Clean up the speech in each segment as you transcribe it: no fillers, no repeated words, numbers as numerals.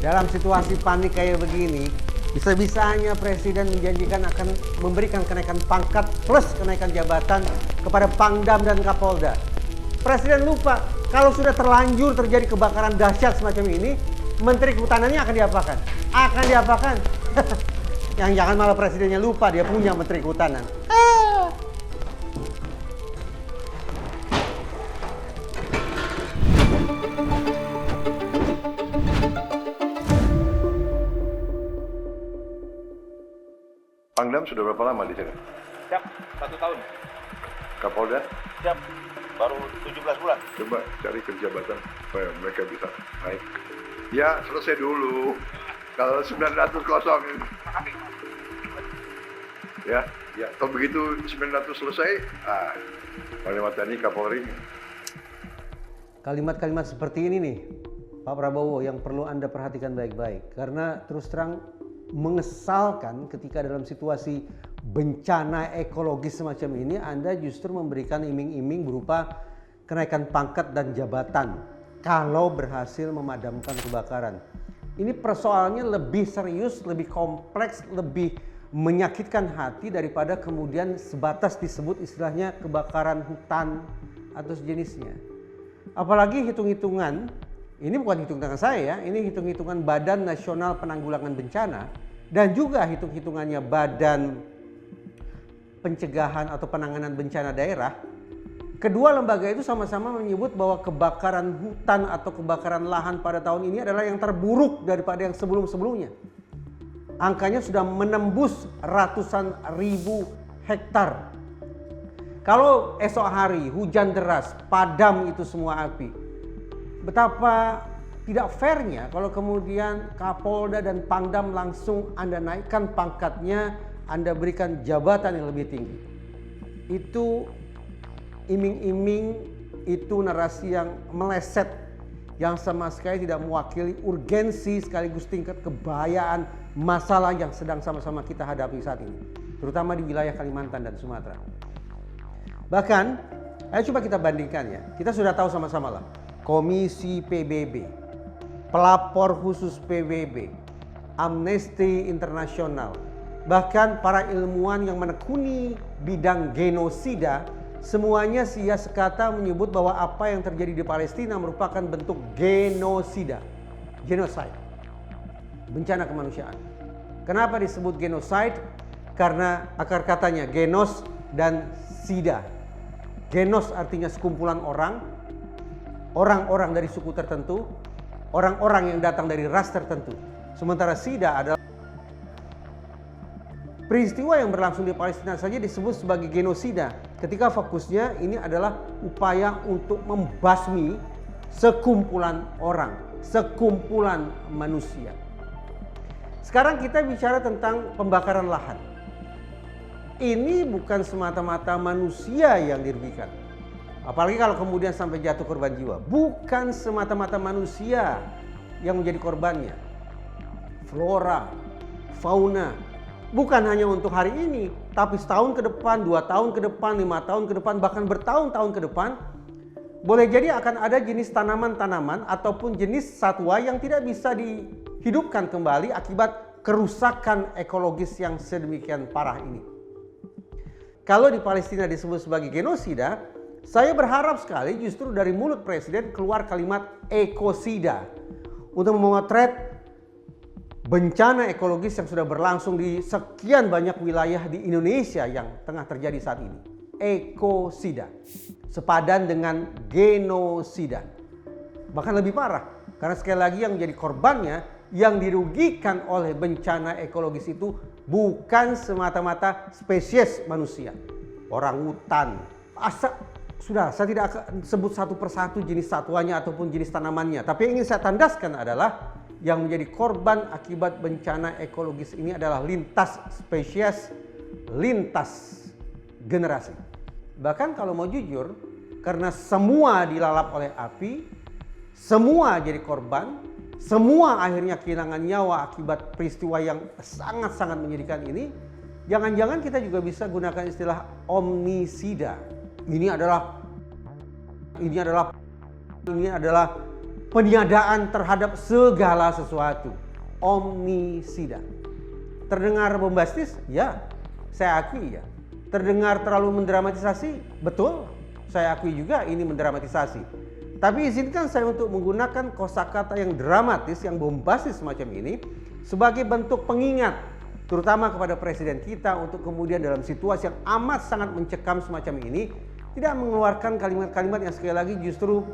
Dalam situasi panik kayak begini, bisa-bisanya Presiden menjanjikan akan memberikan kenaikan pangkat plus kenaikan jabatan kepada Pangdam dan Kapolda. Presiden lupa kalau sudah terlanjur terjadi kebakaran dahsyat semacam ini, Menteri Kehutanannya akan diapakan? Akan diapakan? Yang jangan malah Presidennya lupa dia punya Menteri Kehutanan. Pangdam sudah berapa lama di sini? Siap, 1 tahun. Kapolda? Siap, baru 17 bulan. Coba cari kerjabatan supaya mereka bisa naik. Ya, selesai dulu. Kalau 900 kosong. Ya, kalau begitu 900 selesai, Panglima TNI Kapolri. Kalimat-kalimat seperti ini nih, Pak Prabowo, yang perlu Anda perhatikan baik-baik. Karena terus terang mengesalkan ketika dalam situasi bencana ekologis semacam ini Anda justru memberikan iming-iming berupa kenaikan pangkat dan jabatan kalau berhasil memadamkan kebakaran. Ini persoalannya lebih serius, lebih kompleks, lebih menyakitkan hati daripada kemudian sebatas disebut istilahnya kebakaran hutan atau sejenisnya. Apalagi hitung-hitungan, ini bukan hitung-hitungan saya ya, ini hitung-hitungan Badan Nasional Penanggulangan Bencana dan juga hitung-hitungannya Badan Pencegahan atau Penanganan Bencana Daerah. Kedua lembaga itu sama-sama menyebut bahwa kebakaran hutan atau kebakaran lahan pada tahun ini adalah yang terburuk daripada yang sebelum-sebelumnya. Angkanya sudah menembus ratusan ribu hektar. Kalau esok hari hujan deras, padam itu semua api. Betapa tidak fairnya kalau kemudian Kapolda dan Pangdam langsung Anda naikkan pangkatnya, Anda berikan jabatan yang lebih tinggi. Itu iming-iming, itu narasi yang meleset, yang sama sekali tidak mewakili urgensi sekaligus tingkat kebayaan masalah yang sedang sama-sama kita hadapi saat ini, terutama di wilayah Kalimantan dan Sumatera. Bahkan, ayo coba kita bandingkan ya, kita sudah tahu sama-sama lah, Komisi PBB, pelapor khusus PBB, Amnesty International, bahkan para ilmuwan yang menekuni bidang genosida, semuanya sia sekata menyebut bahwa apa yang terjadi di Palestina merupakan bentuk genosida, genocide, bencana kemanusiaan. Kenapa disebut genocide? Karena akar katanya genos dan sida. Genos artinya sekumpulan orang, orang-orang dari suku tertentu, orang-orang yang datang dari ras tertentu. Sementara sida adalah peristiwa yang berlangsung di Palestina saja disebut sebagai genosida, ketika fokusnya ini adalah upaya untuk membasmi sekumpulan orang, sekumpulan manusia. Sekarang kita bicara tentang pembakaran lahan. Ini bukan semata-mata manusia yang dirugikan. Apalagi kalau kemudian sampai jatuh korban jiwa. Bukan semata-mata manusia yang menjadi korbannya. Flora, fauna. Bukan hanya untuk hari ini, tapi setahun ke depan, 2 tahun ke depan, 5 tahun ke depan, bahkan bertahun-tahun ke depan, boleh jadi akan ada jenis tanaman-tanaman ataupun jenis satwa yang tidak bisa dihidupkan kembali akibat kerusakan ekologis yang sedemikian parah ini. Kalau di Palestina disebut sebagai genosida, saya berharap sekali justru dari mulut Presiden keluar kalimat ekosida untuk memotret bencana ekologis yang sudah berlangsung di sekian banyak wilayah di Indonesia yang tengah terjadi saat ini. Ekosida sepadan dengan genosida, bahkan lebih parah karena sekali lagi yang menjadi korbannya, yang dirugikan oleh bencana ekologis itu bukan semata-mata spesies manusia, orang hutan. Sudah, saya tidak akan sebut satu persatu jenis satwanya ataupun jenis tanamannya, tapi yang ingin saya tandaskan adalah yang menjadi korban akibat bencana ekologis ini adalah lintas spesies, lintas generasi. Bahkan kalau mau jujur, karena semua dilalap oleh api, semua jadi korban, semua akhirnya kehilangan nyawa akibat peristiwa yang sangat-sangat menyedihkan ini, jangan-jangan kita juga bisa gunakan istilah omnisida. Ini adalah peniadaan terhadap segala sesuatu. Omnisida. Terdengar bombastis? Ya, saya akui ya. Terdengar terlalu mendramatisasi? Betul, saya akui juga ini mendramatisasi. Tapi izinkan saya untuk menggunakan kosakata yang dramatis, yang bombastis semacam ini sebagai bentuk pengingat, terutama kepada presiden kita untuk kemudian dalam situasi yang amat sangat mencekam semacam ini tidak mengeluarkan kalimat-kalimat yang sekali lagi justru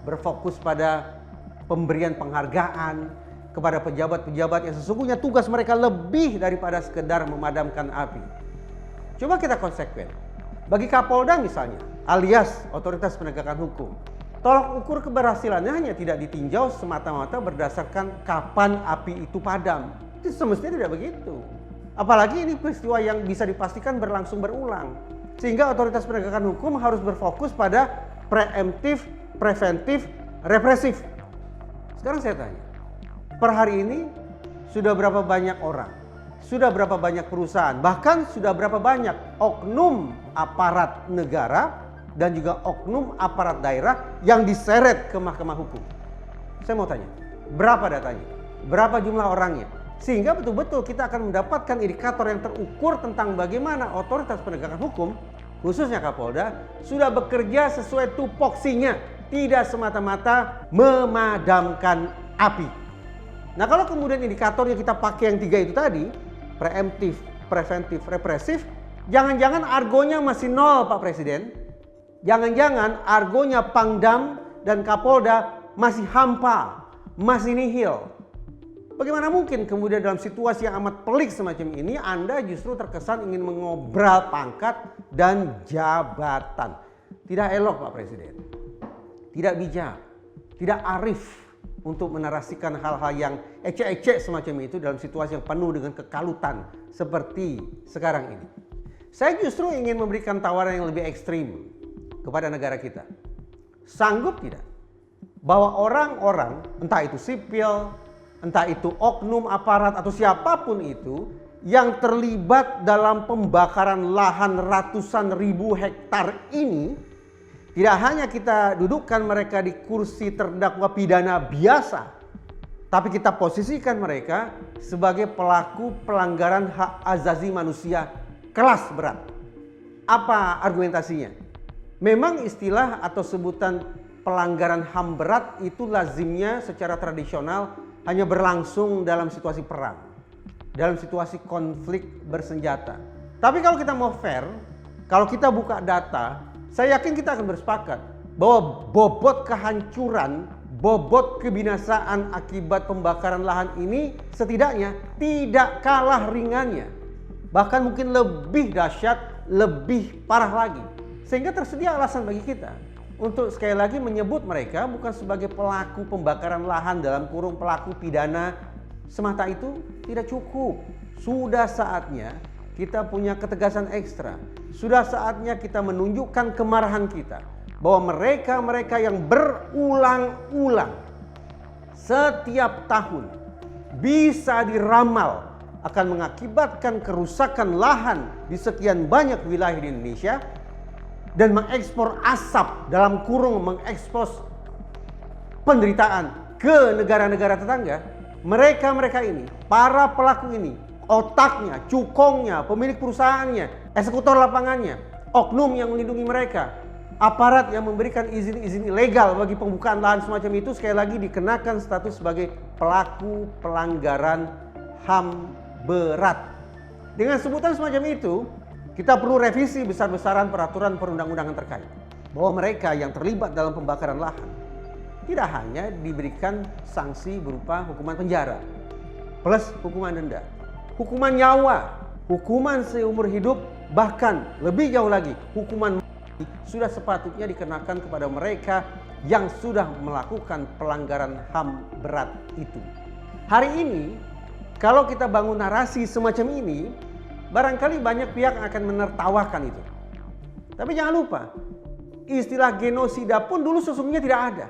berfokus pada pemberian penghargaan kepada pejabat-pejabat yang sesungguhnya tugas mereka lebih daripada sekedar memadamkan api. Coba kita konsekuen. Bagi Kapolda misalnya, alias otoritas penegakan hukum, tolak ukur keberhasilannya hanya tidak ditinjau semata-mata berdasarkan kapan api itu padam. Itu semestinya tidak begitu. Apalagi ini peristiwa yang bisa dipastikan berlangsung berulang. Sehingga otoritas penegakan hukum harus berfokus pada preemptif, preventif, represif. Sekarang saya tanya, per hari ini sudah berapa banyak orang, sudah berapa banyak perusahaan, bahkan sudah berapa banyak oknum aparat negara dan juga oknum aparat daerah yang diseret ke mahkamah hukum? Saya mau tanya, berapa datanya? Berapa jumlah orangnya? Sehingga betul-betul kita akan mendapatkan indikator yang terukur tentang bagaimana otoritas penegakan hukum, khususnya Kapolda, sudah bekerja sesuai tupoksinya, tidak semata-mata memadamkan api. Nah, kalau kemudian indikatornya kita pakai yang 3 itu tadi, preemptif, preventif, represif, jangan-jangan argonya masih 0, Pak Presiden. Jangan-jangan argonya Pangdam dan Kapolda masih hampa, masih nihil. Bagaimana mungkin kemudian dalam situasi yang amat pelik semacam ini Anda justru terkesan ingin mengobral pangkat dan jabatan? Tidak elok, Pak Presiden. Tidak bijak, tidak arif untuk menarasikan hal-hal yang ecek-ecek semacam itu dalam situasi yang penuh dengan kekalutan seperti sekarang ini. Saya justru ingin memberikan tawaran yang lebih ekstrim kepada negara kita. Sanggup tidak bahwa orang-orang, entah itu sipil, entah itu oknum aparat atau siapapun itu yang terlibat dalam pembakaran lahan ratusan ribu hektar ini, tidak hanya kita dudukkan mereka di kursi terdakwa pidana biasa, tapi kita posisikan mereka sebagai pelaku pelanggaran hak asasi manusia kelas berat. Apa argumentasinya? Memang istilah atau sebutan pelanggaran HAM berat itu lazimnya secara tradisional hanya berlangsung dalam situasi perang, dalam situasi konflik bersenjata. Tapi kalau kita mau fair, kalau kita buka data, saya yakin kita akan bersepakat bahwa bobot kehancuran, bobot kebinasaan akibat pembakaran lahan ini setidaknya tidak kalah ringannya. Bahkan mungkin lebih dahsyat, lebih parah lagi. Sehingga tersedia alasan bagi kita untuk sekali lagi menyebut mereka bukan sebagai pelaku pembakaran lahan dalam kurung pelaku pidana semata. Itu tidak cukup. Sudah saatnya kita punya ketegasan ekstra. Sudah saatnya kita menunjukkan kemarahan kita bahwa mereka-mereka yang berulang-ulang setiap tahun bisa diramal akan mengakibatkan kerusakan lahan di sekian banyak wilayah di Indonesia dan mengekspor asap dalam kurung mengekspos penderitaan ke negara-negara tetangga. Mereka-mereka ini, para pelaku ini, otaknya, cukongnya, pemilik perusahaannya, eksekutor lapangannya, oknum yang melindungi mereka, aparat yang memberikan izin-izin ilegal bagi pembukaan lahan semacam itu sekali lagi dikenakan status sebagai pelaku pelanggaran HAM berat. Dengan sebutan semacam itu, kita perlu revisi besar-besaran peraturan perundang-undangan terkait. Bahwa mereka yang terlibat dalam pembakaran lahan tidak hanya diberikan sanksi berupa hukuman penjara plus hukuman denda, hukuman nyawa, hukuman seumur hidup, bahkan lebih jauh lagi hukuman mati sudah sepatutnya dikenakan kepada mereka yang sudah melakukan pelanggaran HAM berat itu. Hari ini kalau kita bangun narasi semacam ini, barangkali banyak pihak akan menertawakan itu. Tapi jangan lupa, istilah genosida pun dulu sesungguhnya tidak ada.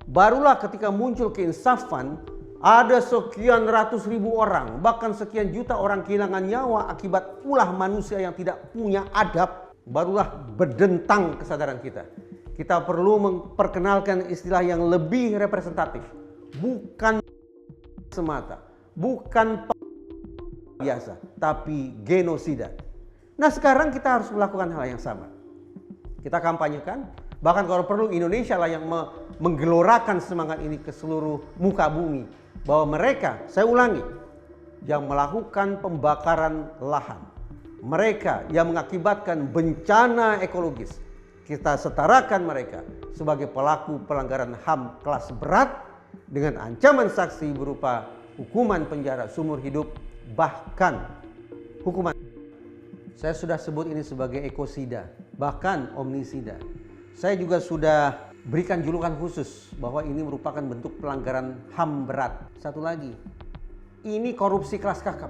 Barulah ketika muncul keinsafan, ada sekian ratus ribu orang, bahkan sekian juta orang kehilangan nyawa akibat ulah manusia yang tidak punya adab, barulah berdentang kesadaran kita. kita perlu memperkenalkan istilah yang lebih representatif. Bukan semata, bukan biasa, tapi genosida. Nah, sekarang kita harus melakukan hal yang sama. Kita kampanyekan, bahkan kalau perlu Indonesia lah yang menggelorakan semangat ini ke seluruh muka bumi, bahwa mereka, saya ulangi, yang melakukan pembakaran lahan, mereka yang mengakibatkan bencana ekologis, kita setarakan mereka sebagai pelaku pelanggaran HAM kelas berat dengan ancaman sanksi berupa hukuman penjara seumur hidup, bahkan hukuman. Saya sudah sebut ini sebagai ekosida, bahkan omnisida. Saya juga sudah berikan julukan khusus bahwa ini merupakan bentuk pelanggaran HAM berat. Satu lagi, ini korupsi kelas kakap.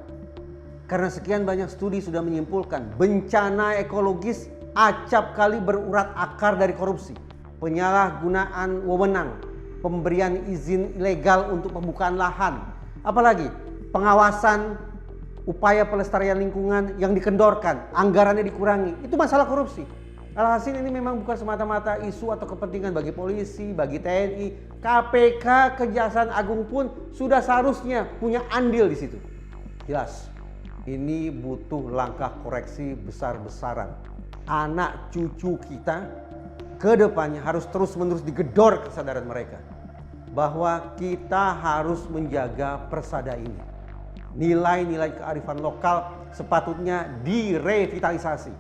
Karena sekian banyak studi sudah menyimpulkan bencana ekologis acap kali berurat akar dari korupsi, penyalahgunaan wewenang, pemberian izin ilegal untuk pembukaan lahan, apalagi pengawasan upaya pelestarian lingkungan yang dikendorkan, anggarannya dikurangi. Itu masalah korupsi. Alhasil ini memang bukan semata-mata isu atau kepentingan bagi polisi, bagi TNI, KPK, Kejaksaan Agung pun sudah seharusnya punya andil di situ. Jelas, ini butuh langkah koreksi besar-besaran. Anak cucu kita ke depannya harus terus-menerus digedor kesadaran mereka bahwa kita harus menjaga persada ini. Nilai-nilai kearifan lokal sepatutnya direvitalisasi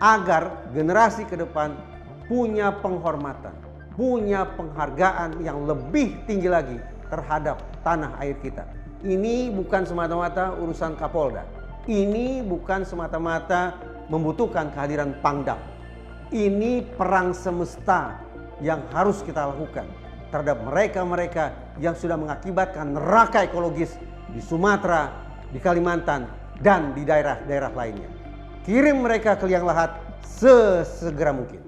agar generasi ke depan punya penghormatan, punya penghargaan yang lebih tinggi lagi terhadap tanah air kita. Ini bukan semata-mata urusan Kapolda. Ini bukan semata-mata membutuhkan kehadiran Pangdam. Ini perang semesta yang harus kita lakukan terhadap mereka-mereka yang sudah mengakibatkan neraka ekologis di Sumatera, di Kalimantan, dan di daerah-daerah lainnya. Kirim mereka ke liang lahat sesegera mungkin.